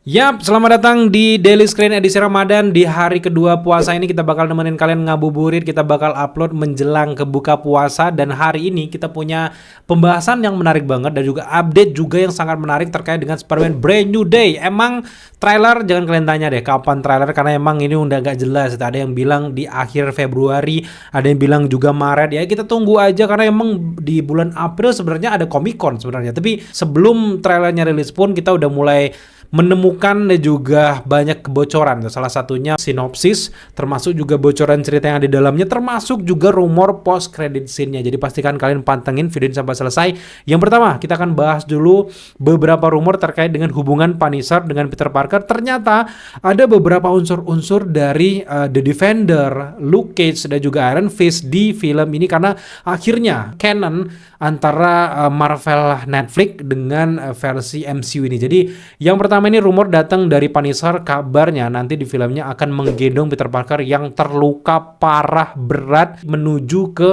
Yap, selamat datang di Daily Screen edisi Ramadan. Di hari kedua puasa ini kita bakal nemenin kalian ngabuburit. Kita bakal upload menjelang ke buka puasa. Dan hari ini kita punya pembahasan yang menarik banget dan juga update juga yang sangat menarik terkait dengan Spider-Man Brand New Day. Emang trailer, jangan kalian tanya deh kapan trailer, karena emang ini udah gak jelas. Ada yang bilang di akhir Februari, ada yang bilang juga Maret. Ya kita tunggu aja, karena emang di bulan April sebenarnya ada Comic Con sebenarnya. Tapi sebelum trailernya rilis pun kita udah mulai menemukan dan juga banyak kebocoran. Salah satunya sinopsis, termasuk juga bocoran cerita yang ada di dalamnya, termasuk juga rumor post credit scene-nya. Jadi pastikan kalian pantengin video ini sampai selesai. Yang pertama, kita akan bahas dulu beberapa rumor terkait dengan hubungan Punisher dengan Peter Parker. Ternyata ada beberapa unsur-unsur dari The Defender, Luke Cage dan juga Iron Fist di film ini, karena akhirnya canon antara Marvel Netflix dengan versi MCU ini. Jadi yang pertama ini rumor datang dari Punisher, kabarnya nanti di filmnya akan menggendong Peter Parker yang terluka parah berat menuju ke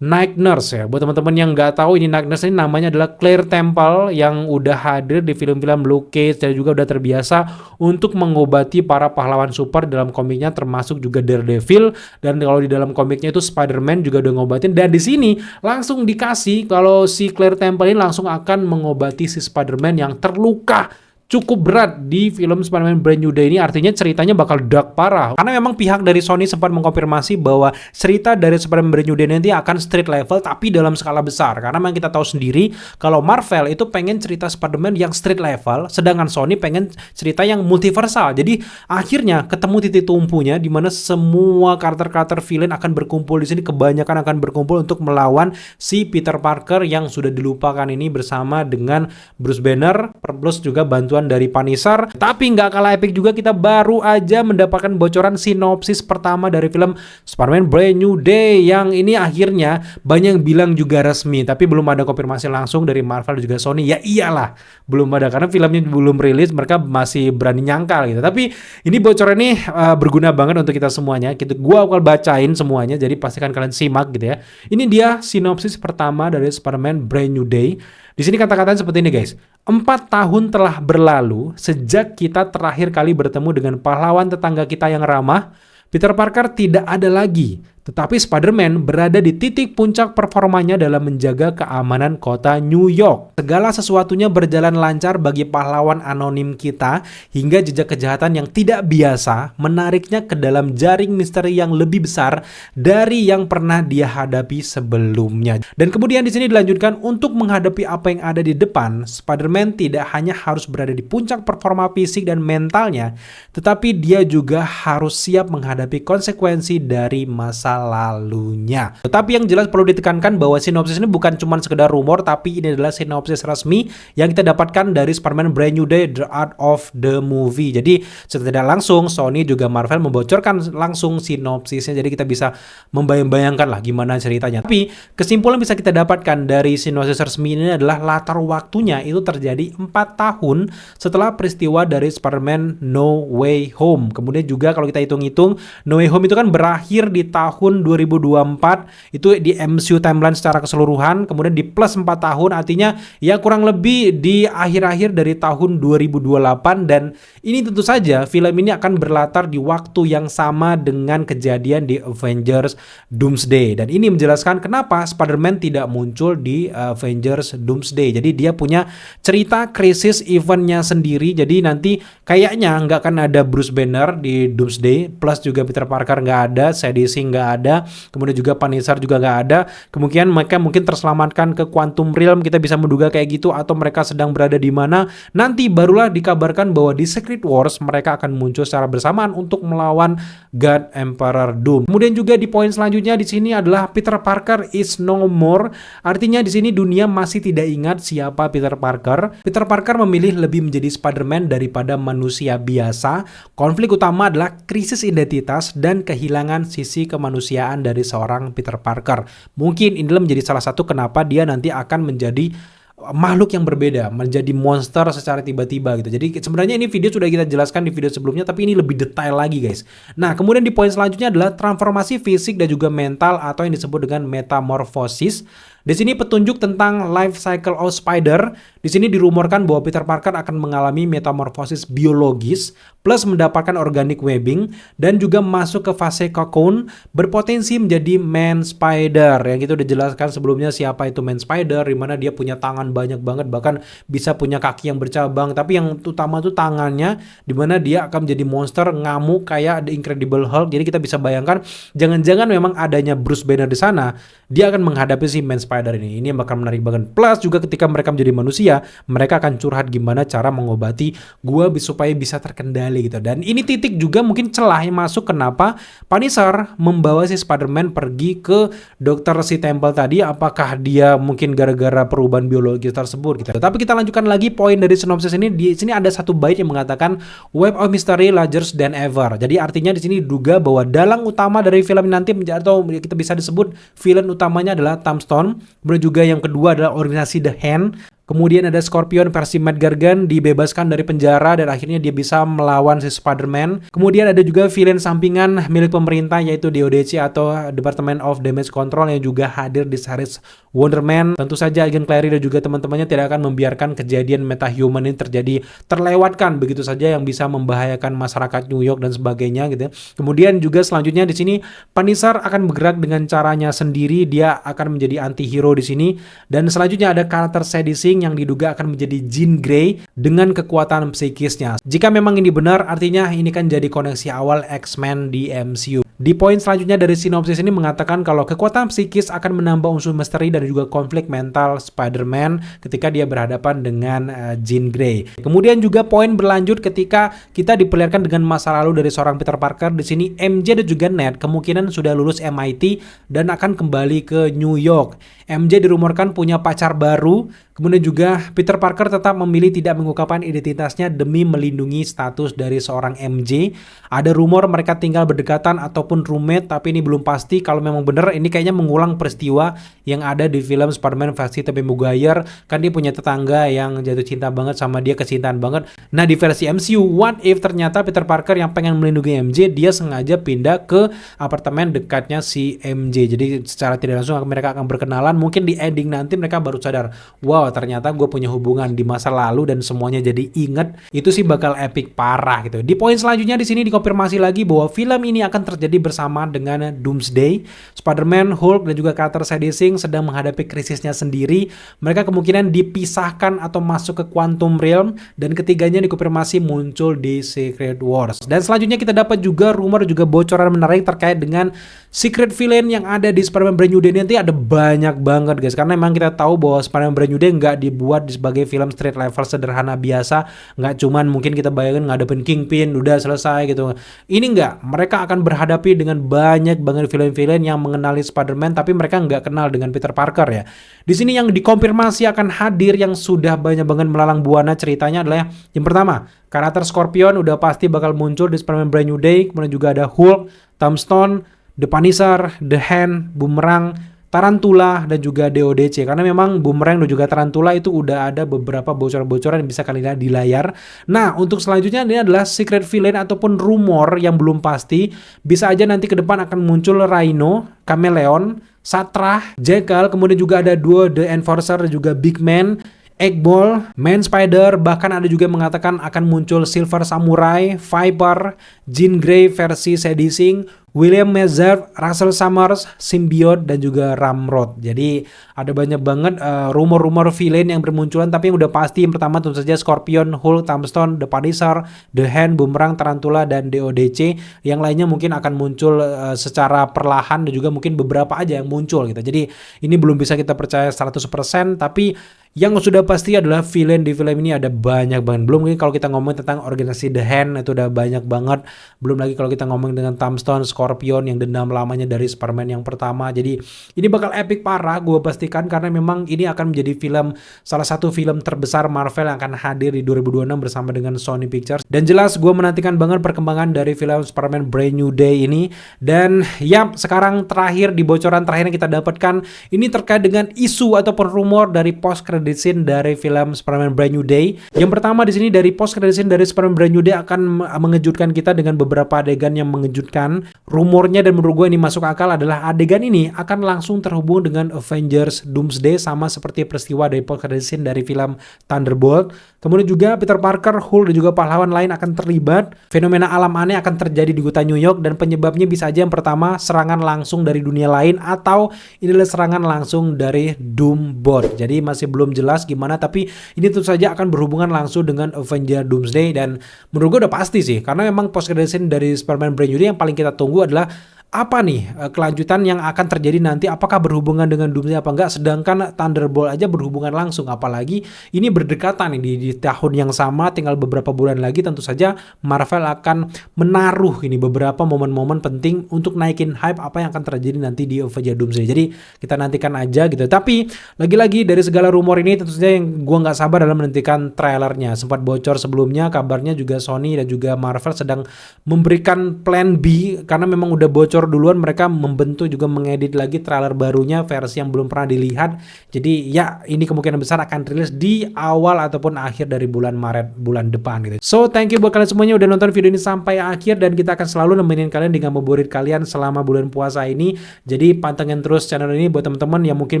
Night Nurse ya. Buat teman-teman yang nggak tahu, ini Night Nurse ini namanya adalah Claire Temple yang udah hadir di film-film Luke Cage dan juga udah terbiasa untuk mengobati para pahlawan super dalam komiknya, termasuk juga Daredevil, dan kalau di dalam komiknya itu Spider-Man juga udah ngobatin. Dan di sini langsung dikasih kalau si Claire Temple ini langsung akan mengobati si Spider-Man yang terluka cukup berat di film Spider-Man Brand New Day ini. Artinya ceritanya bakal dark parah, karena memang pihak dari Sony sempat mengkonfirmasi bahwa cerita dari Spider-Man Brand New Day nanti akan street level tapi dalam skala besar, karena memang kita tahu sendiri kalau Marvel itu pengen cerita Spider-Man yang street level, sedangkan Sony pengen cerita yang multiversal. Jadi akhirnya ketemu titik tumpunya di mana semua karakter-karakter villain akan berkumpul di sini, kebanyakan akan berkumpul untuk melawan si Peter Parker yang sudah dilupakan ini bersama dengan Bruce Banner, plus juga bantuan dari Punisher. Tapi nggak kalah epic juga, kita baru aja mendapatkan bocoran sinopsis pertama dari film Spider-Man Brand New Day, yang ini akhirnya banyak yang bilang juga resmi, tapi belum ada konfirmasi langsung dari Marvel dan juga Sony. Ya iyalah, belum ada, karena filmnya belum rilis, mereka masih berani nyangkal gitu. Tapi ini bocoran ini berguna banget untuk kita semuanya. Gua bakal bacain semuanya, jadi pastikan kalian simak gitu ya. Ini dia sinopsis pertama dari Spider-Man Brand New Day. Di sini kata-katanya seperti ini guys. 4 tahun telah berlalu sejak kita terakhir kali bertemu dengan pahlawan tetangga kita yang ramah. Peter Parker tidak ada lagi, tetapi Spider-Man berada di titik puncak performanya dalam menjaga keamanan kota New York. Segala sesuatunya berjalan lancar bagi pahlawan anonim kita, hingga jejak kejahatan yang tidak biasa menariknya ke dalam jaring misteri yang lebih besar dari yang pernah dia hadapi sebelumnya. Dan kemudian di sini dilanjutkan, untuk menghadapi apa yang ada di depan, Spider-Man tidak hanya harus berada di puncak performa fisik dan mentalnya, tetapi dia juga harus siap menghadapi konsekuensi dari masa lalunya. Tetapi yang jelas perlu ditekankan bahwa sinopsis ini bukan cuma sekedar rumor, tapi ini adalah sinopsis resmi yang kita dapatkan dari Spider-Man Brand New Day, The Art of the Movie. Jadi secara tidak langsung Sony juga Marvel membocorkan langsung sinopsisnya, jadi kita bisa membayang-bayangkan lah gimana ceritanya. Tapi kesimpulan bisa kita dapatkan dari sinopsis resmi ini adalah latar waktunya itu terjadi 4 tahun setelah peristiwa dari Spider-Man No Way Home. Kemudian juga kalau kita hitung-hitung, No Way Home itu kan berakhir di tahun 2024, itu di MCU timeline secara keseluruhan, kemudian di plus 4 tahun, artinya ya kurang lebih di akhir-akhir dari tahun 2028. Dan ini tentu saja film ini akan berlatar di waktu yang sama dengan kejadian di Avengers Doomsday, dan ini menjelaskan kenapa Spider-Man tidak muncul di Avengers Doomsday. Jadi dia punya cerita krisis eventnya sendiri, jadi nanti kayaknya nggak akan ada Bruce Banner di Doomsday, plus juga Peter Parker nggak ada, CDC nggak ada, kemudian juga Punisher juga nggak ada. Kemungkinan mereka mungkin terselamatkan ke Quantum Realm, kita bisa menduga kayak gitu, atau mereka sedang berada di mana. Nanti barulah dikabarkan bahwa di Secret Wars mereka akan muncul secara bersamaan untuk melawan God Emperor Doom. Kemudian juga di poin selanjutnya di sini adalah Peter Parker is no more. Artinya di sini dunia masih tidak ingat siapa Peter Parker. Peter Parker memilih lebih menjadi Spider-Man daripada manusia biasa. Konflik utama adalah krisis identitas dan kehilangan sisi kemanusiaan dari seorang Peter Parker. Mungkin inilah menjadi salah satu kenapa dia nanti akan menjadi makhluk yang berbeda, menjadi monster secara tiba-tiba gitu. Jadi sebenarnya ini video sudah kita jelaskan di video sebelumnya, tapi ini lebih detail lagi guys. Nah kemudian di poin selanjutnya adalah transformasi fisik dan juga mental atau yang disebut dengan metamorfosis. Di sini petunjuk tentang life cycle of spider. Di sini dirumorkan bahwa Peter Parker akan mengalami metamorfosis biologis plus mendapatkan organic webbing dan juga masuk ke fase cocoon, berpotensi menjadi man spider. Yang itu dijelaskan sebelumnya siapa itu man spider, di mana dia punya tangan banyak banget, bahkan bisa punya kaki yang bercabang. Tapi yang utama tuh tangannya, di mana dia akan menjadi monster ngamuk kayak The Incredible Hulk. Jadi kita bisa bayangkan jangan-jangan memang adanya Bruce Banner di sana, dia akan menghadapi si man spider ini. Ini yang bakal menarik banget. Plus juga ketika mereka menjadi manusia, mereka akan curhat gimana cara mengobati gua supaya bisa terkendali gitu. Dan ini titik juga mungkin celah yang masuk kenapa Punisher membawa si Spider-Man pergi ke dokter si Temple tadi. Apakah dia mungkin gara-gara perubahan biologis tersebut gitu. Tapi kita lanjutkan lagi poin dari sinopsis ini. Di sini ada satu bait yang mengatakan Web of Mystery larger than ever. Jadi artinya di sini diduga bahwa dalang utama dari film ini nanti atau kita bisa disebut villain utamanya adalah Tombstone. Kemudian juga yang kedua adalah organisasi The Hand. Kemudian ada Scorpion versi Matt Gargan dibebaskan dari penjara dan akhirnya dia bisa melawan si Spider-Man. Kemudian ada juga villain sampingan milik pemerintah yaitu DODC atau Department of Damage Control yang juga hadir di series Wonder Man. Tentu saja Agent Clary dan juga teman-temannya tidak akan membiarkan kejadian metahuman ini terjadi terlewatkan begitu saja yang bisa membahayakan masyarakat New York dan sebagainya gitu. Kemudian juga selanjutnya di sini Punisher akan bergerak dengan caranya sendiri, dia akan menjadi anti-hero di sini. Dan selanjutnya ada karakter Sadie Sink yang diduga akan menjadi Jean Grey dengan kekuatan psikisnya. Jika memang ini benar, artinya ini kan jadi koneksi awal X-Men di MCU. Di poin selanjutnya dari sinopsis ini mengatakan kalau kekuatan psikis akan menambah unsur misteri dan juga konflik mental Spider-Man ketika dia berhadapan dengan Jean Grey. Kemudian juga poin berlanjut ketika kita diperlihatkan dengan masa lalu dari seorang Peter Parker. Di sini MJ dan juga Ned kemungkinan sudah lulus MIT dan akan kembali ke New York. MJ dirumorkan punya pacar baru. Kemudian juga Peter Parker tetap memilih tidak mengungkapkan identitasnya demi melindungi status dari seorang MJ. Ada rumor mereka tinggal berdekatan ataupun roommate, tapi ini belum pasti. Kalau memang benar, ini kayaknya mengulang peristiwa yang ada di film Spider-Man versi Tobey Maguire. Kan dia punya tetangga yang jatuh cinta banget sama dia, kecintaan banget. Nah di versi MCU, what if ternyata Peter Parker yang pengen melindungi MJ, dia sengaja pindah ke apartemen dekatnya si MJ. Jadi secara tidak langsung mereka akan berkenalan. Mungkin di ending nanti mereka baru sadar, wow ternyata gue punya hubungan di masa lalu dan semuanya jadi inget. Itu sih bakal epic parah gitu. Di poin selanjutnya di sini dikonfirmasi lagi bahwa film ini akan terjadi bersama dengan Doomsday. Spider-Man, Hulk dan juga karakter Sadie Sink sedang menghadapi krisisnya sendiri. Mereka kemungkinan dipisahkan atau masuk ke Quantum Realm dan ketiganya dikonfirmasi muncul di Secret Wars. Dan selanjutnya kita dapat juga rumor juga bocoran menarik terkait dengan secret villain yang ada di Spider-Man Brand New Day. Nanti ada banyak banget guys, karena memang kita tahu bahwa Spider-Man Brand New Day nggak dibuat sebagai film street level sederhana biasa, nggak cuman mungkin kita bayangin ngadepin Kingpin udah selesai gitu. Ini nggak, mereka akan berhadapi dengan banyak banget villain-villain yang mengenali Spider-Man tapi mereka nggak kenal dengan Peter Parker ya. Di sini yang dikonfirmasi akan hadir yang sudah banyak banget melalang buana ceritanya adalah yang pertama, karakter Scorpion udah pasti bakal muncul di Spider-Man Brand New Day. Kemudian juga ada Hulk, Tombstone, The Punisher, The Hand, Boomerang, Tarantula, dan juga DODC. Karena memang Boomerang dan juga Tarantula itu udah ada beberapa bocoran-bocoran yang bisa kalian lihat di layar. Nah, untuk selanjutnya ini adalah secret villain ataupun rumor yang belum pasti. Bisa aja nanti ke depan akan muncul Rhino, Chameleon, Satra, Jackal, kemudian juga ada duo The Enforcer dan juga Big Man, Eggball, Man Spider, bahkan ada juga yang mengatakan akan muncul Silver Samurai, Viper, Jean Grey versi Sadie Sink, William Mazur, Russell Summers, Symbiote, dan juga Ramrod. Jadi ada banyak banget rumor-rumor villain yang bermunculan, tapi yang udah pasti yang pertama tentu saja Scorpion, Hulk, Tombstone, The Punisher, The Hand, Boomerang, Tarantula, dan DODC. Yang lainnya mungkin akan muncul secara perlahan dan juga mungkin beberapa aja yang muncul gitu. Jadi ini belum bisa kita percaya 100%, tapi yang sudah pasti adalah villain di film ini ada banyak banget. Belum lagi kalau kita ngomong tentang organisasi The Hand itu udah banyak banget. Belum lagi kalau kita ngomong dengan Tombstone, Scorpion yang dendam lamanya dari Spider-Man yang pertama. Jadi ini bakal epic parah gue pastikan, karena memang ini akan menjadi film, salah satu film terbesar Marvel yang akan hadir di 2026 bersama dengan Sony Pictures. Dan jelas gue menantikan banget perkembangan dari film Spider-Man Brand New Day ini. Dan ya sekarang terakhir di bocoran terakhir yang kita dapatkan ini terkait dengan isu ataupun rumor dari post credit credit scene dari film Spider-Man Brand New Day. Yang pertama di sini dari post credit scene dari Spider-Man Brand New Day akan mengejutkan kita dengan beberapa adegan yang mengejutkan. Rumornya dan menurut gue ini masuk akal adalah adegan ini akan langsung terhubung dengan Avengers Doomsday sama seperti peristiwa dari post credit scene dari film Thunderbolt. Kemudian juga Peter Parker, Hulk dan juga pahlawan lain akan terlibat. Fenomena alam aneh akan terjadi di kota New York dan penyebabnya bisa aja yang pertama serangan langsung dari dunia lain atau ini adalah serangan langsung dari Doombot. Jadi masih belum jelas gimana, tapi ini tentu saja akan berhubungan langsung dengan Avengers Doomsday dan menurut gue udah pasti sih karena memang post credit scene dari Spider-Man Brand New Day yang paling kita tunggu adalah apa nih kelanjutan yang akan terjadi nanti, apakah berhubungan dengan Doomsday apa enggak, sedangkan Thunderbolt aja berhubungan langsung, apalagi ini berdekatan nih di tahun yang sama, tinggal beberapa bulan lagi tentu saja Marvel akan menaruh ini beberapa momen-momen penting untuk naikin hype apa yang akan terjadi nanti di Avengers Doomsday. Jadi kita nantikan aja gitu. Tapi lagi-lagi dari segala rumor ini tentu saja yang gua nggak sabar dalam menantikan trailernya. Sempat bocor sebelumnya kabarnya juga Sony dan juga Marvel sedang memberikan plan B karena memang udah bocor duluan, mereka membentuk juga mengedit lagi trailer barunya versi yang belum pernah dilihat. Jadi ya ini kemungkinan besar akan rilis di awal ataupun akhir dari bulan Maret bulan depan gitu. So thank you buat kalian semuanya udah nonton video ini sampai akhir dan kita akan selalu nemenin kalian dengan ngabuburit kalian selama bulan puasa ini. Jadi pantengin terus channel ini buat teman-teman yang mungkin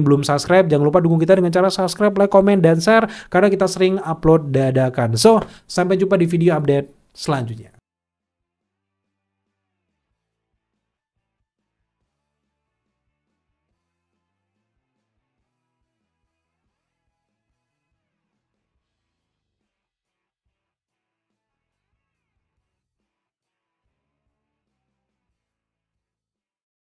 belum subscribe, jangan lupa dukung kita dengan cara subscribe, like, komen dan share karena kita sering upload dadakan. So sampai jumpa di video update selanjutnya.